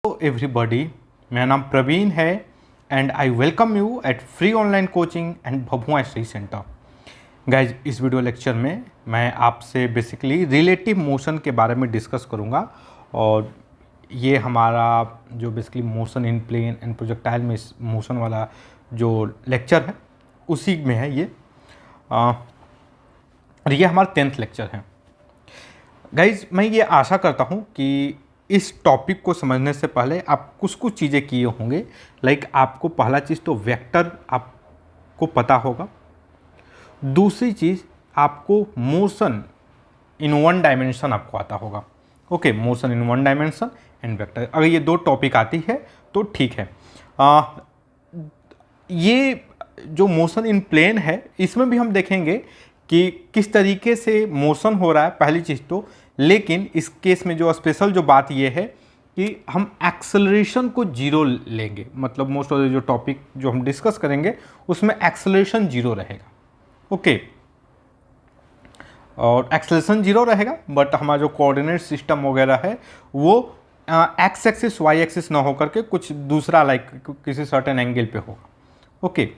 Hello everybody, मेरा नाम प्रवीण है and I welcome you at free online coaching and Bhabhua study centre. Guys, इस video lecture में मैं आपसे बेसिकली रिलेटिव मोशन के बारे में डिस्कस करूंगा और ये हमारा जो basically motion in plane and projectile में मोशन वाला जो लेक्चर है उसी में है ये। और ये हमारा 10th लेक्चर है। गाइज, मैं ये आशा करता हूँ कि इस टॉपिक को समझने से पहले आप कुछ चीज़ें किए होंगे। लाइक आपको पहला चीज़ तो वेक्टर आपको पता होगा। दूसरी चीज़, आपको मोशन इन वन डायमेंशन आपको आता होगा। Okay, motion in one dimension and vector, अगर ये दो टॉपिक आती है तो ठीक है। ये जो मोशन इन प्लेन है इसमें भी हम देखेंगे कि किस तरीके से मोशन हो रहा है, पहली चीज़ तो। लेकिन इस केस में जो स्पेशल जो बात ये है कि हम एक्सेलरेशन को जीरो लेंगे। मतलब मोस्ट ऑफ द जो टॉपिक जो हम डिस्कस करेंगे उसमें एक्सेलरेशन जीरो रहेगा। ओके, और एक्सेलरेशन जीरो रहेगा, बट हमारा जो कोऑर्डिनेट सिस्टम वगैरह है वो एक्स एक्सिस वाई एक्सिस ना होकर के कुछ दूसरा लाइक किसी सर्टेन एंगल पे होगा। ओके,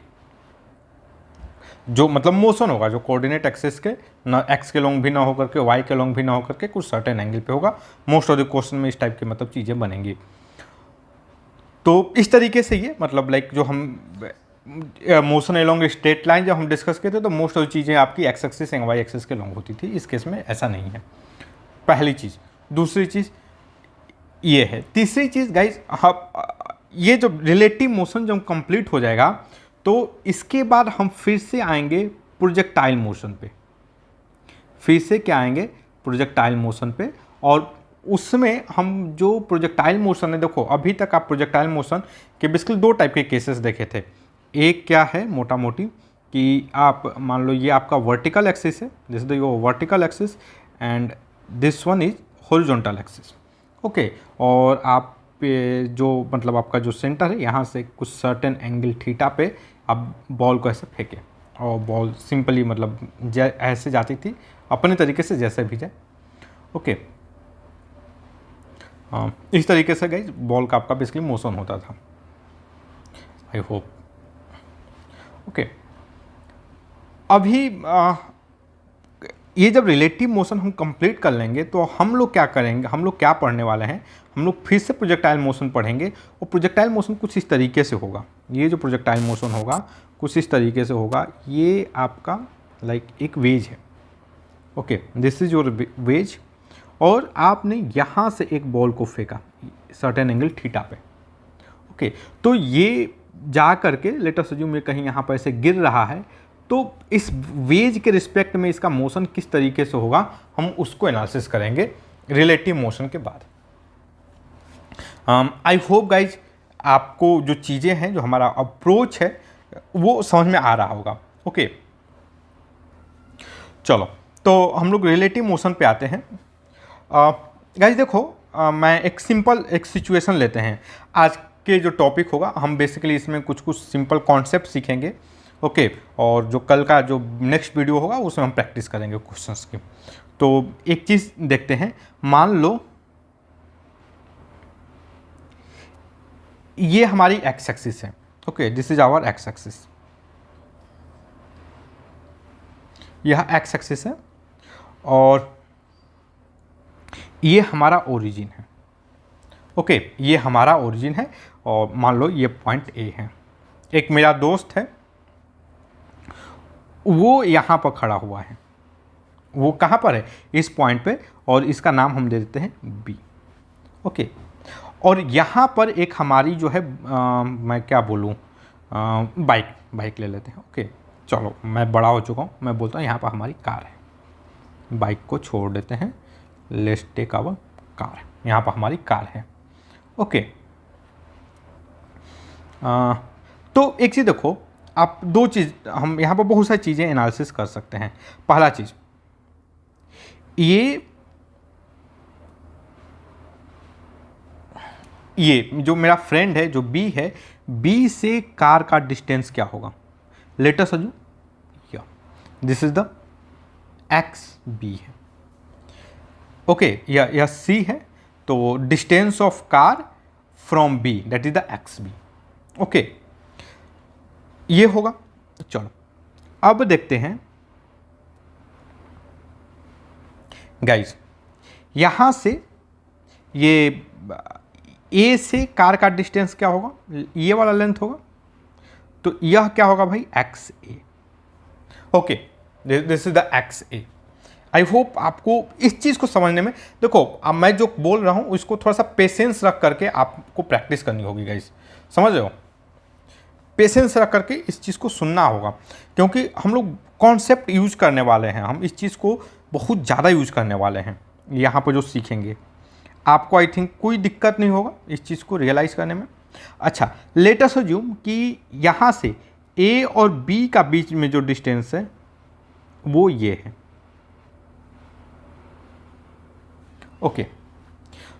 जो मतलब मोशन होगा जो कोऑर्डिनेट एक्सिस के ना एक्स के लॉन्ग भी ना होकर के वाई के लॉन्ग भी ना होकर के कुछ सर्टेन एंगल पे होगा। मोस्ट ऑफ द क्वेश्चन में इस टाइप की मतलब चीज़ें बनेंगी। तो इस तरीके से ये मतलब लाइक जो हम मोशन अलोंग स्ट्रेट लाइन जब हम डिस्कस करते तो मोस्ट ऑफ चीज़ें आपकी X axis and Y axis के लॉन्ग होती थी। इस केस में ऐसा नहीं है, पहली चीज़। दूसरी चीज़ ये है। तीसरी चीज़ गाइज, ये जो रिलेटिव मोशन जब कंप्लीट हो जाएगा तो इसके बाद हम फिर से आएंगे प्रोजेक्टाइल मोशन पे। फिर से क्या आएंगे? प्रोजेक्टाइल मोशन पे। और उसमें हम जो प्रोजेक्टाइल मोशन है, देखो अभी तक आप प्रोजेक्टाइल मोशन के बेसिकली दो टाइप के केसेस देखे थे। एक क्या है मोटा मोटी कि आप मान लो ये आपका वर्टिकल एक्सिस है, this is the vertical axis and this one is horizontal axis. Okay, और आप जो मतलब आपका जो सेंटर है यहाँ से कुछ सर्टेन एंगल थीटा पे आप बॉल को ऐसे फेंके और बॉल सिंपली मतलब ऐसे जाती थी अपने तरीके से, जैसे भी जाए। ओके, इस तरीके से गाइस बॉल का आपका बेसिकली मोशन होता था, आई होप। ओके, अभी ये जब रिलेटिव मोशन हम कंप्लीट कर लेंगे तो हम लोग क्या करेंगे, हम लोग क्या पढ़ने वाले हैं, हम लोग फिर से प्रोजेक्टाइल मोशन पढ़ेंगे। और प्रोजेक्टाइल मोशन कुछ इस तरीके से होगा। ये जो प्रोजेक्टाइल मोशन होगा कुछ इस तरीके से होगा। ये आपका लाइक एक वेज है। Okay, this is your ways, और आपने यहाँ से एक बॉल को फेंका सर्टेन एंगल थीटा पे। ओके, तो ये जा करके लेट अस अज्यूम ये कहीं यहाँ पर ऐसे गिर रहा है, तो इस वेज के रिस्पेक्ट में इसका मोशन किस तरीके से होगा हम उसको एनालिसिस करेंगे रिलेटिव मोशन के बाद। आई होप गाइज आपको जो चीज़ें हैं, जो हमारा अप्रोच है वो समझ में आ रहा होगा। ओके, चलो तो हम लोग रिलेटिव मोशन पे आते हैं। गाइज देखो, मैं एक सिंपल एक सिचुएशन लेते हैं। आज के जो टॉपिक होगा हम बेसिकली इसमें कुछ सिंपल कॉन्सेप्ट सीखेंगे। ओके, और जो कल का जो नेक्स्ट वीडियो होगा उसमें हम प्रैक्टिस करेंगे क्वेश्चंस की। तो एक चीज़ देखते हैं, मान लो ये हमारी एक्स एक्सिस है। Okay, this is our X axis, यह एक्स एक्सिस है और ये हमारा ओरिजिन है। ओके, ये हमारा ओरिजिन है और मान लो ये पॉइंट ए है। एक मेरा दोस्त है, वो यहाँ पर खड़ा हुआ है। वो कहाँ पर है? इस पॉइंट पे, और इसका नाम हम दे देते हैं बी। ओके, और यहाँ पर एक हमारी जो है मैं क्या बोलूँ, बाइक ले लेते हैं। ओके, चलो मैं बड़ा हो चुका हूँ, मैं बोलता हूँ यहाँ पर हमारी कार है। बाइक को छोड़ देते हैं, लेट्स टेक आवर कार। यहाँ पर हमारी कार है। ओके, तो एक चीज़ देखो, आप दो चीज़ हम यहाँ पर बहुत सारी चीज़ें एनालिसिस कर सकते हैं। पहला चीज़, ये जो मेरा फ्रेंड है जो बी है, बी से कार का डिस्टेंस क्या होगा? लेट अस अज्यूम या this is the X B है। ओके, या सी है, तो distance of car from B, that is the X B. Okay, ये होगा। चलो अब देखते हैं गाइस, यहां से ये ए से कार का डिस्टेंस क्या होगा, ये वाला लेंथ होगा, तो यह क्या होगा भाई, x A. Okay, this is the x A. I hope आपको इस चीज़ को समझने में, देखो अब मैं जो बोल रहा हूँ उसको थोड़ा सा पेशेंस रख करके आपको प्रैक्टिस करनी होगी गाइस, समझ रहे हो, पेशेंस रख करके इस चीज़ को सुनना होगा, क्योंकि हम लोग कॉन्सेप्ट यूज करने वाले हैं, हम इस चीज़ को बहुत ज़्यादा यूज करने वाले हैं यहाँ पर जो सीखेंगे। आपको आई थिंक कोई दिक्कत नहीं होगा इस चीज़ को रियलाइज़ करने में। अच्छा, लेट अस अज्यूम कि यहाँ से ए और बी का बीच में जो डिस्टेंस है वो ये है। ओके,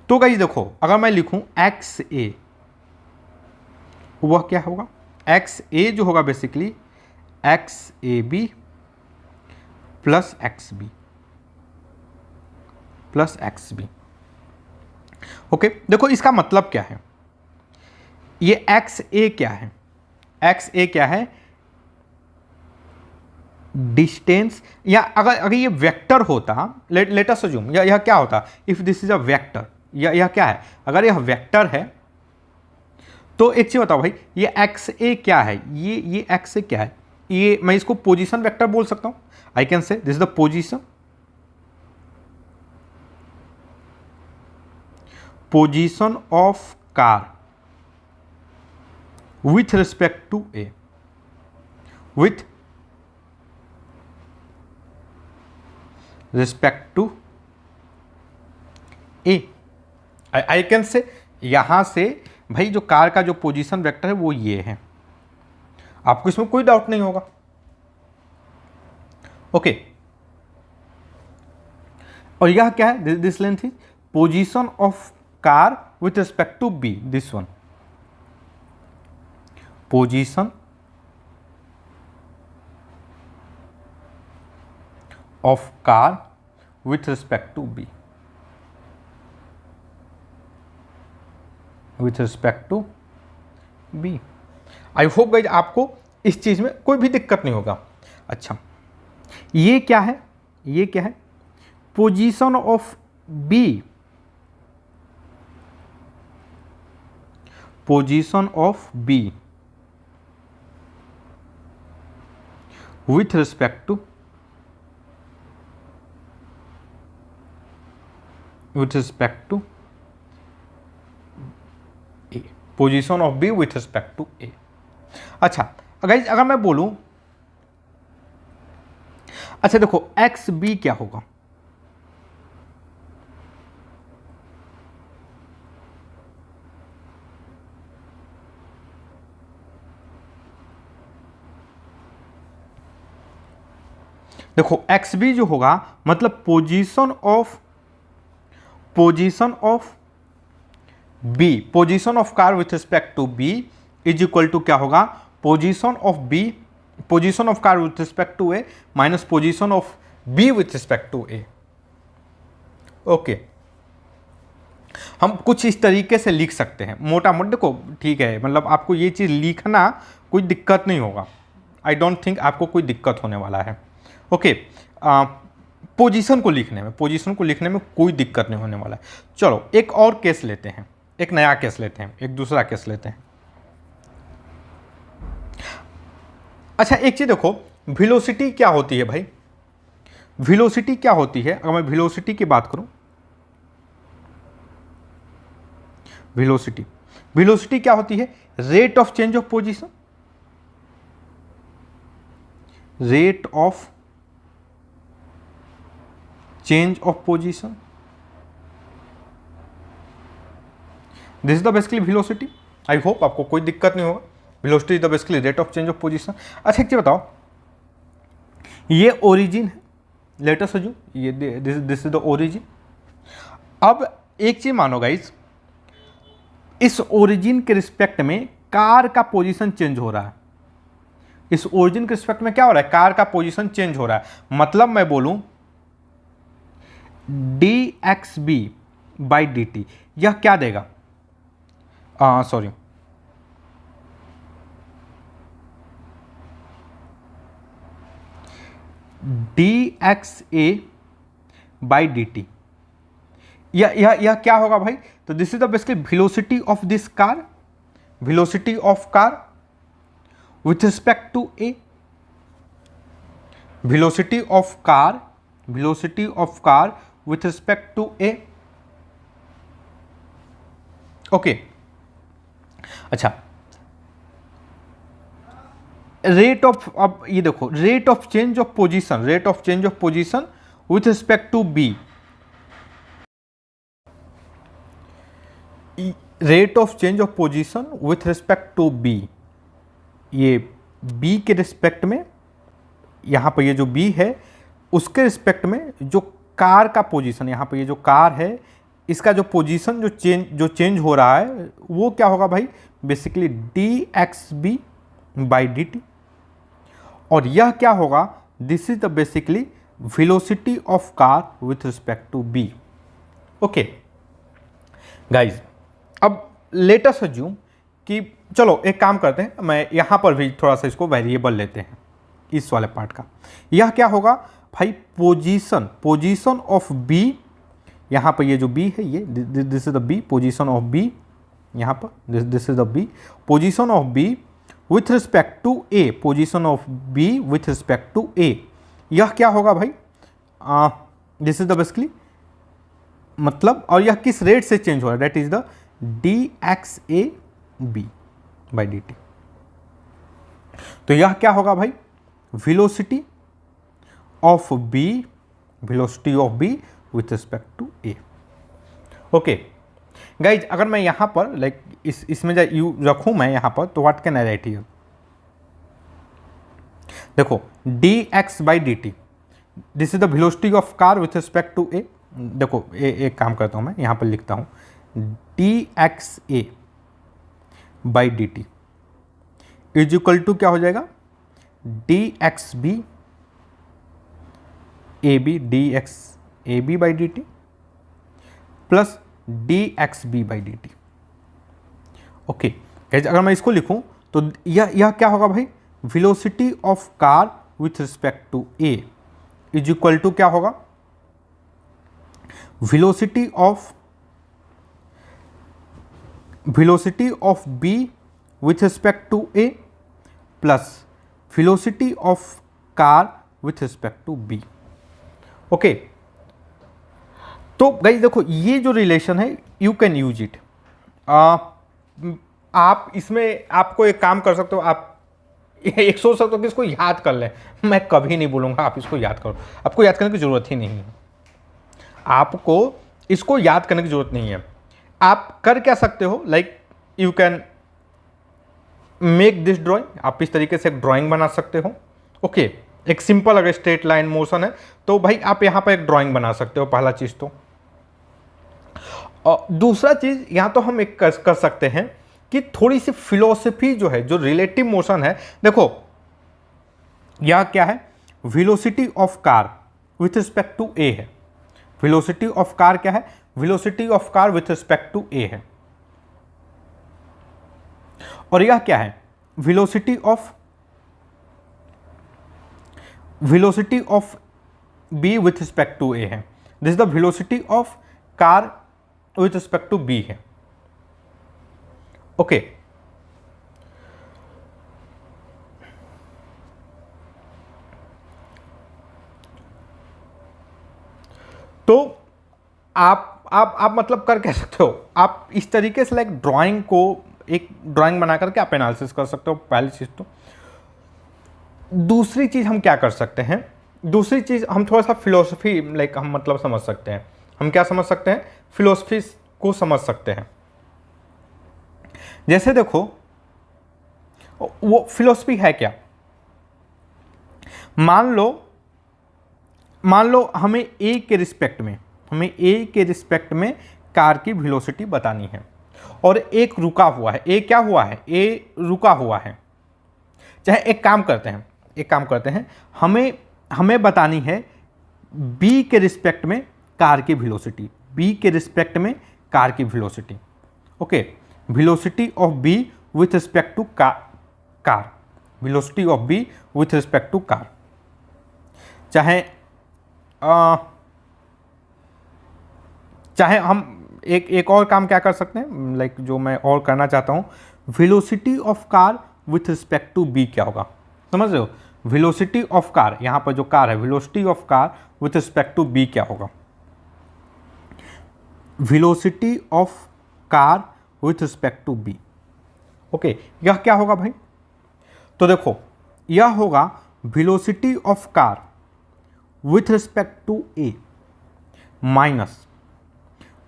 तो गाइस देखो, अगर मैं लिखूं एक्स ए, वह क्या होगा, एक्स ए जो होगा basically X A B plus X B plus X B. Okay, देखो इसका मतलब क्या है, ये एक्स ए क्या है, एक्स ए क्या है, डिस्टेंस, या अगर ये वेक्टर होता, लेट अस अज्यूम यह क्या होता, if this is a vector, यह क्या है, अगर यह वेक्टर है तो एक चीज बताओ भाई, ये एक्स ए क्या है, ये एक्स ए क्या है, ये मैं इसको पोजीशन वेक्टर बोल सकता हूं। I can say this is the position of car with respect to A, with respect to A, I can say, यहां से भाई जो कार का जो पोजीशन वेक्टर है वो ये है, आपको इसमें कोई डाउट नहीं होगा। ओके, और यह क्या है, this length is position of car with respect to B, this one, position of car with respect to B, with respect to B. I hope guys आपको इस चीज में कोई भी दिक्कत नहीं होगा। अच्छा, ये क्या है, ये क्या है, position of B, position of B with respect to A, position of B with respect to A। अच्छा गाइस, अगर मैं बोलूं, अच्छा देखो एक्स बी क्या होगा, देखो एक्स बी जो होगा मतलब position of B, position of car with respect to B is equal to क्या होगा, position of B, position of car with respect to A minus position of B with respect to A. Okay, हम कुछ इस तरीके से लिख सकते हैं मोटा मोटा, देखो ठीक है, मतलब आपको ये चीज़ लिखना कोई दिक्कत नहीं होगा, आई डोंट थिंक आपको कोई दिक्कत होने वाला है। ओके, पोजीशन को लिखने में कोई दिक्कत नहीं होने वाला है। चलो एक और केस लेते हैं, एक नया केस लेते हैं, एक दूसरा केस लेते हैं। अच्छा एक चीज देखो, वेलोसिटी क्या होती है भाई, वेलोसिटी क्या होती है, अगर मैं वेलोसिटी की बात करूं, वेलोसिटी क्या होती है, rate of change of position, rate of change of position, this is the basically velocity. I hope आपको कोई दिक्कत नहीं होगा, velocity is the basically rate of change of position. अच्छा एक चीज बताओ, ये ओरिजिन है, लेट अस अज्यूम ये दिस इज द ओरिजिन। अब एक चीज मानो गाइस, इस ओरिजिन के रिस्पेक्ट में कार का पोजीशन चेंज हो रहा है, इस ओरिजिन के रिस्पेक्ट में क्या हो रहा है, कार का पोजीशन चेंज हो रहा है। मतलब मैं बोलूं dxb by dt, यह क्या देगा, sorry, dxa by D T, यह क्या होगा भाई? तो this is the basically velocity of this car, velocity of car with respect to A, velocity of car, velocity of car with respect to A. Okay, अच्छा, rate of, अब ये देखो, rate of change of position, rate of change of position with respect to B, rate of change of position with respect to B, ये B के respect में, यहां पर ये जो बी है उसके रिस्पेक्ट में जो कार का पोजीशन, यहां पर ये जो कार है इसका जो पोजीशन जो चेंज हो रहा है वो क्या होगा भाई? Basically D X B by D T. और यह क्या होगा? This is the basically velocity of car with respect to B. Okay guys, अब लेट अस अज्यूम कि चलो एक काम करते हैं, मैं यहां पर भी थोड़ा सा इसको वेरिएबल लेते हैं इस वाले पार्ट का। यह क्या होगा भाई? पोजीशन ऑफ बी, यहां पर ये जो बी है ये this is the B, position of B, यहां पर this is the B, position of B with respect to A, position of B with respect to A. यह क्या होगा भाई? दिस इज द बेसिकली मतलब, और यह किस रेट से चेंज हो रहा है? That is the D X A B by D T. तो यह क्या होगा भाई? Velocity of B, velocity of B with respect to A. Okay guys, अगर मैं यहां पर लाइक इसमें जब यू रखूं मैं यहां पर, तो what can I write here? देखो, D X by D T, this is the velocity of car with respect to A. देखो एक काम करता हूं, मैं यहां पर लिखता हूं D X A by D T is equal to क्या हो जाएगा? D X B A B, D X A B by D T plus D X B by D T. Okay, अगर मैं इसको लिखूं तो यह क्या होगा भाई? Velocity of car with respect to A is equal to क्या होगा? Velocity of B with respect to A plus velocity of car with respect to B. Okay, तो गाइस देखो, ये जो रिलेशन है यू कैन यूज इट। आप इसमें आपको एक काम कर सकते हो, आप एक सोच सकते हो कि इसको याद कर लें। मैं कभी नहीं बोलूँगा आप इसको याद करो, आपको याद करने की ज़रूरत ही नहीं है, आपको इसको याद करने की ज़रूरत नहीं है। आप कर क्या सकते हो? Like you can make this drawing, आप इस तरीके से एक ड्राइंग बना सकते हो। ओके, एक सिंपल अगर स्ट्रेट लाइन मोशन है तो भाई आप यहाँ पर एक ड्राइंग बना सकते हो, पहला चीज़ तो। और दूसरा चीज़ यहाँ तो हम एक कर सकते हैं कि थोड़ी सी फिलोसफी जो है, जो रिलेटिव मोशन है, देखो यह क्या है? Velocity of car with respect to A है। वेलोसिटी ऑफ कार क्या है? Velocity of car with respect to A है। और यह क्या है? Velocity of B with respect to A है। This is the velocity of car with respect to B है। ओके, तो आप मतलब कर कह सकते हो, आप इस तरीके से लाइक ड्राइंग को एक ड्राइंग बना करके आप एनालिसिस कर सकते हो, पहली चीज तो। दूसरी चीज हम क्या कर सकते हैं? दूसरी चीज हम थोड़ा सा फिलोसफी लाइक हम मतलब समझ सकते हैं। हम क्या समझ सकते हैं? फिलोसफी को समझ सकते हैं। जैसे देखो, वो फिलोसफी है क्या? मान लो हमें ए के रिस्पेक्ट में कार की वेलोसिटी बतानी है और एक रुका हुआ है। ए क्या हुआ है? ए रुका हुआ है। चाहे एक काम करते हैं, हमें बतानी है बी के रिस्पेक्ट में कार की वेलोसिटी, बी के रिस्पेक्ट में कार की velocity. Okay, velocity of B with respect to car, velocity of B with respect to car. चाहे हम एक और काम क्या कर सकते हैं, लाइक जो मैं और करना चाहता हूं, velocity of car with respect to B क्या होगा, समझ रहे हो? वेलोसिटी ऑफ कार, यहां पर जो कार है, velocity of car with respect to B क्या होगा? Velocity of car with respect to B, okay, यह क्या होगा भाई? तो देखो, यह होगा velocity of car with respect to A minus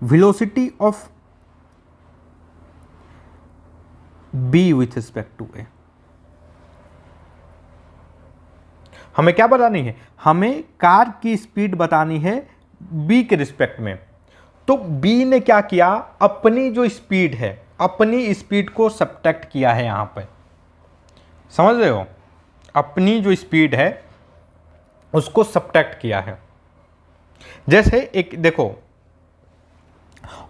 velocity of B with respect to A. हमें क्या बतानी है? हमें कार की स्पीड बतानी है बी के रिस्पेक्ट में। तो बी ने क्या किया, अपनी जो स्पीड है, अपनी स्पीड को सब्ट्रैक्ट किया है यहां पे, समझ रहे हो? अपनी जो स्पीड है उसको सब्ट्रैक्ट किया है। जैसे एक देखो,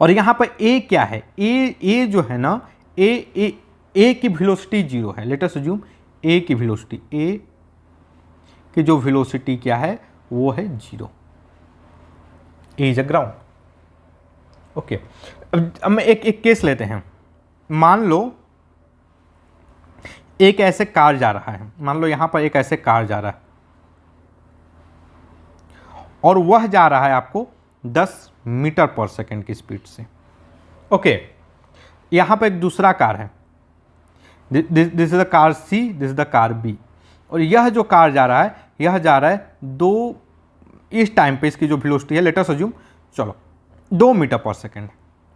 और यहां पर ए क्या है, ए जो है ना, ए की वेलोसिटी 0 है। लेट अस अज्यूम ए की वेलोसिटी, ए की जो वेलोसिटी क्या है वो है 0, ए इज अ ग्राउंड, ओके। अब एक केस लेते हैं। मान लो एक ऐसे कार जा रहा है, मान लो यहां पर एक ऐसे कार जा रहा है और वह जा रहा है आपको 10 मीटर पर सेकेंड की स्पीड से, ओके। यहां पर एक दूसरा कार है, this is the car C, this is the car B, और यह जो कार जा रहा है, यह जा रहा है 2, इस टाइम पे इसकी जो वेलोसिटी है, लेट अस अज्यूम, चलो 2 मीटर पर सेकेंड,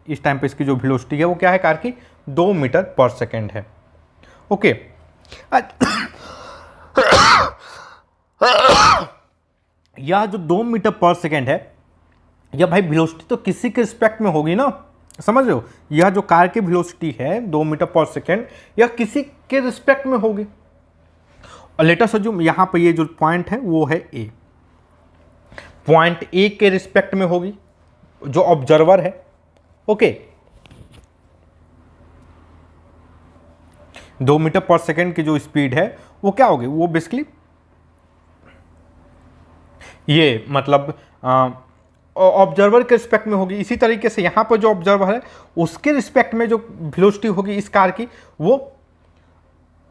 इस टाइम पे इसकी जो वेलोसिटी है वो क्या है कार की, 2 मीटर पर सेकेंड है, ओके। यह जो 2 मीटर पर सेकेंड है, यह भाई वेलोसिटी तो किसी के रिस्पेक्ट में होगी ना, समझ रहे हो? यह जो कार की वेलोसिटी है 2 मीटर पर सेकेंड, यह किसी के रिस्पेक्ट में होगी। और लेट अस अज्यूम यहां पर ये जो पॉइंट है वो है ए, पॉइंट ए के रिस्पेक्ट में होगी जो ऑब्जर्वर है, ओके। 2 मीटर पर सेकेंड की जो स्पीड है वो क्या होगी, वो बेसिकली ये मतलब ऑब्जर्वर के रिस्पेक्ट में होगी। इसी तरीके से यहां पर जो ऑब्जर्वर है उसके रिस्पेक्ट में जो वेलोसिटी होगी इस कार की वो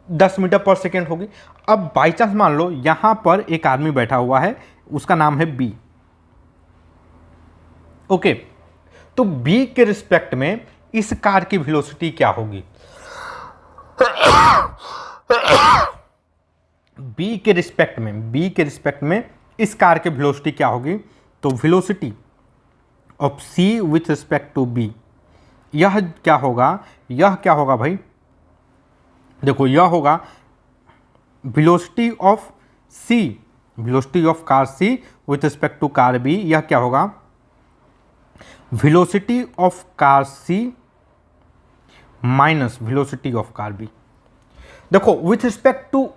10 मीटर पर सेकेंड होगी। अब बाई चांस मान लो यहां पर एक आदमी बैठा हुआ है, उसका नाम है बी, ओके। तो बी के रिस्पेक्ट में इस कार की वेलोसिटी क्या होगी? बी के रिस्पेक्ट में इस कार की वेलोसिटी क्या होगी? तो velocity of C with respect to B, यह क्या होगा भाई? देखो, यह होगा velocity of C, velocity of car C with respect to car B, यह क्या होगा? Velocity of car C minus velocity of car B. देखो, विथ रिस्पेक्ट टू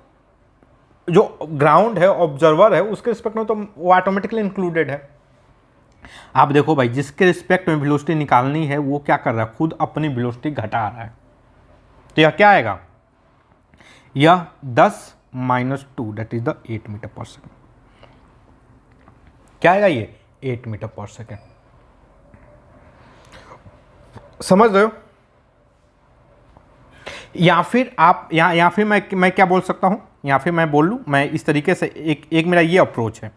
जो ग्राउंड है, ऑब्जर्वर है, उसके रिस्पेक्ट में तो वो ऑटोमेटिकली इंक्लूडेड है। आप देखो भाई, जिसके रिस्पेक्ट में वेलोसिटी निकालनी है वो क्या कर रहा है, खुद अपनी वेलोसिटी घटा रहा है। तो यह क्या आएगा? यह 10 minus 2 that is the 8 metre पर सेकेंड। क्या आएगा ये? 8 मीटर पर सेकेंड। समझ रहे हो? या फिर आप या फिर मैं क्या बोल सकता हूं, या फिर मैं बोल लूं, मैं इस तरीके से एक मेरा ये अप्रोच है।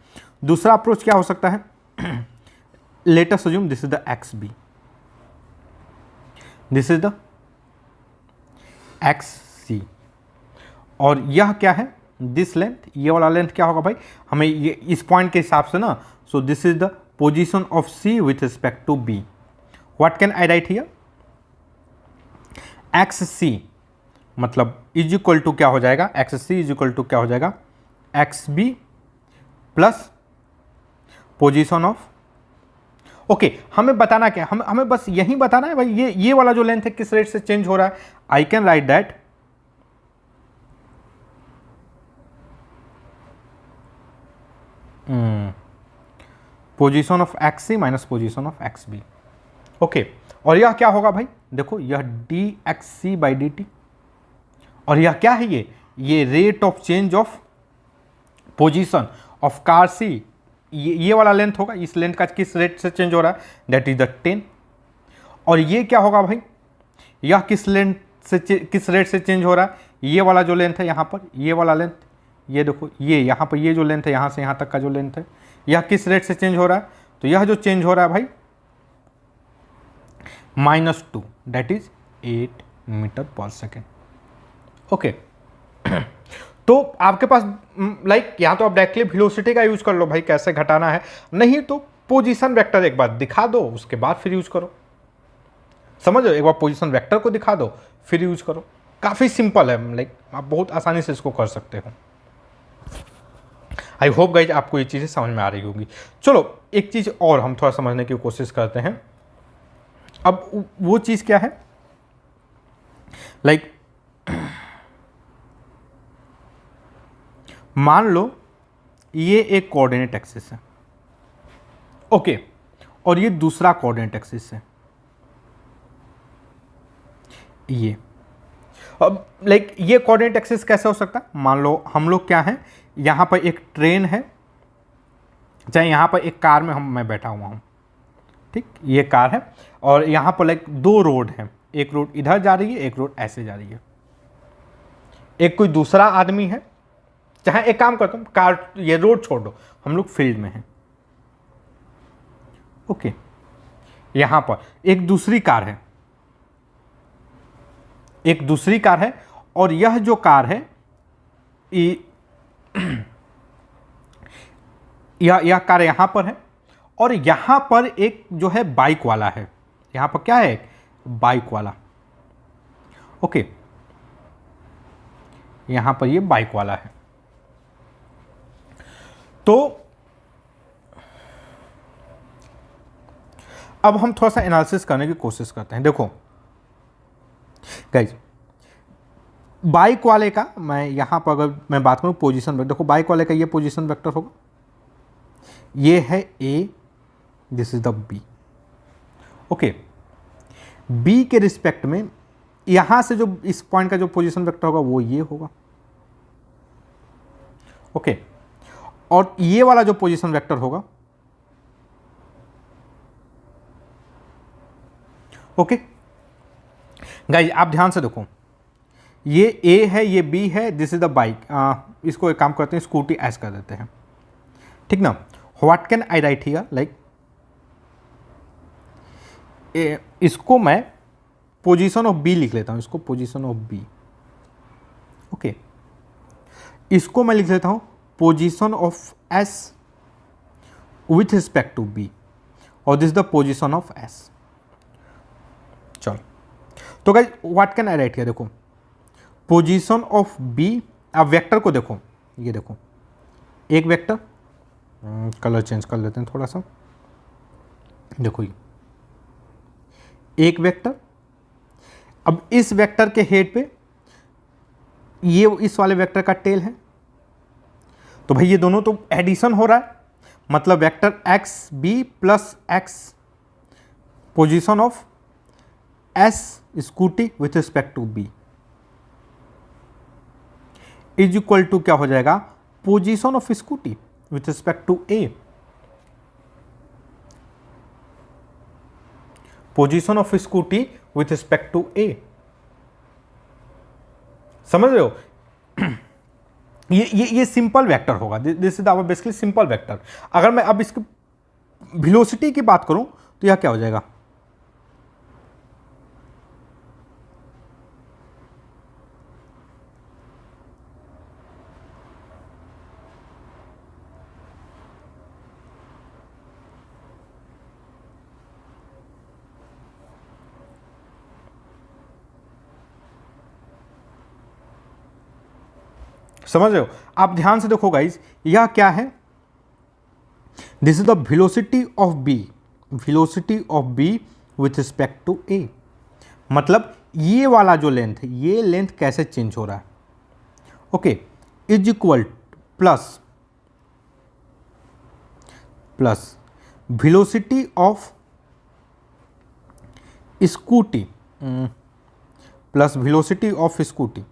दूसरा अप्रोच क्या हो सकता है? Let us assume this is the X B, this is the X C, और यह क्या है? दिस लेंथ, ये वाला लेंथ क्या होगा भाई? हमें ये इस पॉइंट के हिसाब से ना, so this is the position of C with respect to B. What can I write here? X C मतलब इज इक्वल टू क्या हो जाएगा? X C is equal to क्या हो जाएगा? X B plus position of, okay. हमें बताना क्या, हमें बस यही बताना है भाई, ये वाला जो लेंथ है किस रेट से चेंज हो रहा है। I can write that position of X C minus position of X B, okay. और यह क्या होगा भाई, देखो यह dxc/dt, और यह क्या है, ये rate of change of position of car C, ये वाला लेंथ होगा, इस लेंथ का किस रेट से चेंज हो रहा है, दैट इज द 10। और ये क्या होगा भाई, यह किस लेंथ से किस रेट से चेंज हो रहा है, ये वाला जो लेंथ है यहाँ पर, ये वाला लेंथ, ये देखो ये यहाँ पर ये जो लेंथ है यहाँ से यहाँ तक का जो लेंथ है, यह किस रेट से चेंज हो रहा है, तो यह जो चेंज हो रहा है भाई -2, दैट इज 8 मीटर पर सेकेंड। ओके, तो आपके पास लाइक यहाँ तो आप डायरेक्टली वेलोसिटी का यूज कर लो भाई, कैसे घटाना है, नहीं तो पोजीशन वेक्टर एक बार दिखा दो, उसके बाद फिर यूज करो। समझ लो, एक बार पोजीशन वेक्टर को दिखा दो फिर यूज करो, काफी सिंपल है, लाइक आप बहुत आसानी से इसको कर सकते हो। आई होप गाइज आपको ये चीजें समझ में आ रही होंगी। चलो एक चीज और हम थोड़ा समझने की कोशिश करते हैं। अब वो चीज क्या है, लाइक मान लो ये एक कोऑर्डिनेट एक्सिस है, ओके, और ये दूसरा कोऑर्डिनेट एक्सिस है, ये। अब लाइक ये कोऑर्डिनेट एक्सिस कैसे हो सकता है, मान लो हम लोग क्या है, यहां पर एक ट्रेन है, चाहे यहां पर एक कार में मैं बैठा हुआ हूं, ठीक, ये कार है, और यहां पर लाइक दो रोड हैं, एक रोड इधर जा रही है, एक रोड ऐसे जा रही है। एक कोई दूसरा आदमी है, चाहे एक काम करता हूं, कार ये रोड छोड़ दो, हम लोग फील्ड में हैं, ओके, यहां पर एक दूसरी कार है, एक दूसरी कार है, और यह जो कार है यह कार यहां पर है, और यहां पर एक जो है बाइक वाला है, यहां पर क्या है, बाइक वाला, ओके, यहां पर ये बाइक वाला है। तो अब हम थोड़ा सा एनालिसिस करने की कोशिश करते हैं। देखो गाइज, बाइक वाले का, मैं यहां पर अगर मैं बात करूं पोजीशन वेक्टर, देखो बाइक वाले का ये पोजीशन वेक्टर होगा, ये है A, this is the B, okay, B के रिस्पेक्ट में यहां से जो इस पॉइंट का जो पोजीशन वेक्टर होगा वो ये होगा, ओके, और ये वाला जो पोजीशन वेक्टर होगा, ओके गाइज आप ध्यान से देखो, ये ए है, ये बी है, दिस इज द बाइक, इसको एक काम करते हैं, स्कूटी ऐस कर देते हैं, ठीक ना। What can I write here, like इसको मैं पोजीशन ऑफ बी लिख लेता हूं, इसको पोजीशन ऑफ बी, ओके, इसको मैं लिख लेता हूं position of S with respect to B, और this the position of S. चलो तो guys what can I write here, देखो पोजीशन ऑफ बी, अब वेक्टर को देखो, ये देखो एक वेक्टर, कलर चेंज कर लेते हैं थोड़ा सा, देखो ये एक वेक्टर, अब इस वेक्टर के हेड पे ये इस वाले वेक्टर का टेल है, तो भाई ये दोनों तो एडिशन हो रहा है, मतलब vector X B plus X position of S scooty with respect to B is equal to क्या हो जाएगा, position of scooty with respect to A, position of scooty with respect to A. समझ रहे हो, ये सिंपल वेक्टर होगा, this is our basically simple vector. अगर मैं अब इसकी वेलोसिटी की बात करूं तो यह क्या हो जाएगा, समझ रहे हो, आप ध्यान से देखो गाइस, यह क्या है, this is the velocity of B, velocity of B with respect to A, मतलब ये वाला जो लेंथ है, ये लेंथ कैसे चेंज हो रहा है, okay, is equal plus velocity of scooty plus velocity of scooty,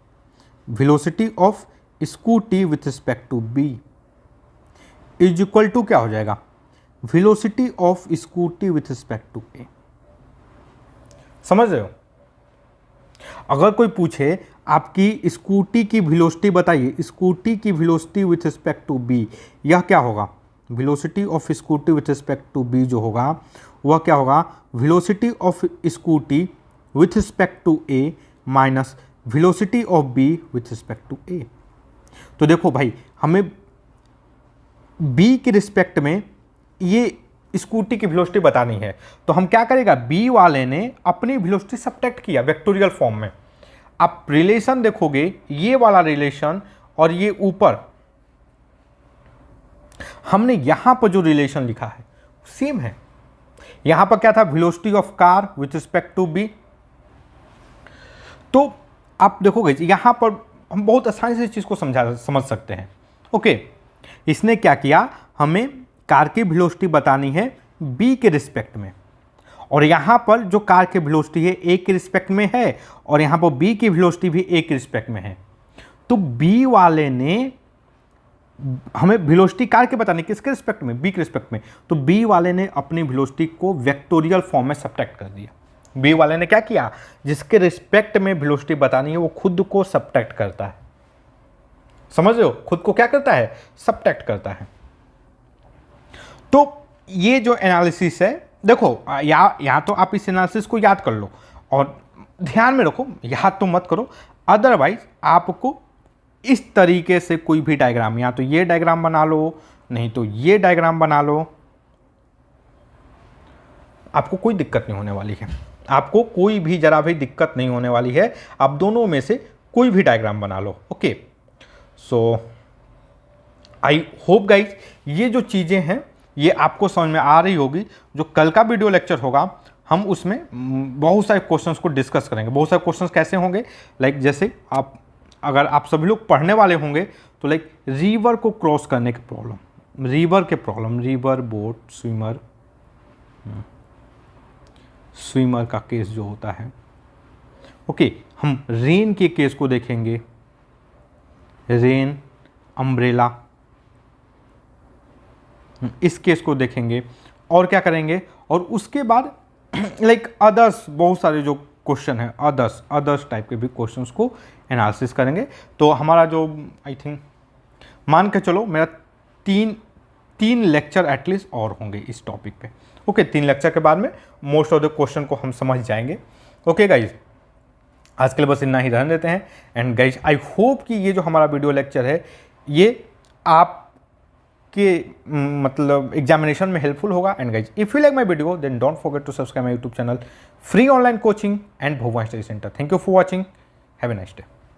velocity of scooty with respect to B is equal to क्या हो जाएगा, velocity of scooty with respect to A. समझ रहे हो? अगर कोई पूछे आपकी स्कूटी की वेलोसिटी बताइए, स्कूटी की velocity with respect to B, यह क्या होगा, velocity of scooty with respect to B जो होगा वह क्या होगा, velocity of scooty with respect to A minus velocity of B with respect to A. तो देखो भाई, हमें बी के रिस्पेक्ट में ये स्कूटी की वेलोसिटी बतानी है, तो हम क्या करेगा, बी वाले ने अपनी वेलोसिटी सब्ट्रैक्ट किया वेक्टोरियल फॉर्म में। आप रिलेशन देखोगे, ये वाला रिलेशन और ये ऊपर हमने यहां पर जो रिलेशन लिखा है सेम है। यहां पर क्या था, velocity of car with respect to B. तो आप देखोगे यहां पर हम बहुत आसानी से इस चीज को समझ सकते हैं। ओके, इसने क्या किया, हमें कार की वेलोसिटी बतानी है बी के रिस्पेक्ट में, और यहां पर जो कार की वेलोसिटी है ए के रिस्पेक्ट में है, और यहां पर बी की वेलोसिटी भी ए के रिस्पेक्ट में है। तो बी वाले ने हमें वेलोसिटी कार के बतानी, किसके रिस्पेक्ट में, बी के रिस्पेक्ट में, तो बी वाले ने अपनी वेलोसिटी को वेक्टोरियल फॉर्म में सब्ट्रैक्ट कर दिया। बी वाले ने क्या किया, जिसके रिस्पेक्ट में वेलोसिटी बतानी है वो खुद को सब्ट्रैक्ट करता है। समझ रहे हो, खुद को क्या करता है, सब्ट्रैक्ट करता है। तो ये जो एनालिसिस है, देखो या तो आप इस एनालिसिस को याद कर लो और ध्यान में रखो, याद तो मत करो, अदरवाइज आपको इस तरीके से कोई भी डायग्राम, या तो ये डायग्राम बना लो, नहीं तो ये डायग्राम बना लो, आपको कोई दिक्कत नहीं होने वाली है, आपको कोई भी जरा भी दिक्कत नहीं होने वाली है। आप दोनों में से कोई भी डायग्राम बना लो। Okay, so I hope guys ये जो चीज़ें हैं ये आपको समझ में आ रही होगी। जो कल का वीडियो लेक्चर होगा हम उसमें बहुत सारे क्वेश्चंस को डिस्कस करेंगे। बहुत सारे क्वेश्चंस कैसे होंगे, लाइक जैसे अगर आप सभी लोग पढ़ने वाले होंगे तो लाइक रिवर को क्रॉस करने की प्रॉब्लम, रिवर के प्रॉब्लम, रिवर, बोट, स्विमर का केस जो होता है। ओके, हम रेन के केस को देखेंगे, रेन, अम्ब्रेला, इस केस को देखेंगे, और क्या करेंगे, और उसके बाद लाइक अदर्स बहुत सारे जो क्वेश्चन है, अदर्स टाइप के भी क्वेश्चंस को एनालिसिस करेंगे। तो हमारा जो आई थिंक मान के चलो मेरा तीन लेक्चर एटलीस्ट और होंगे इस टॉपिक पे। ओके, 3 लेक्चर के बाद में मोस्ट ऑफ द क्वेश्चन को हम समझ जाएंगे। ओके गाइज, आज के लिए बस इतना ही रहने देते हैं। एंड गाइज आई होप कि ये जो हमारा वीडियो लेक्चर है ये आपके मतलब एग्जामिनेशन में हेल्पफुल होगा। And guys if you like my video then don't forget to subscribe my YouTube channel free online coaching and Bhuvan study centre. Thank you for watching, have a nice day.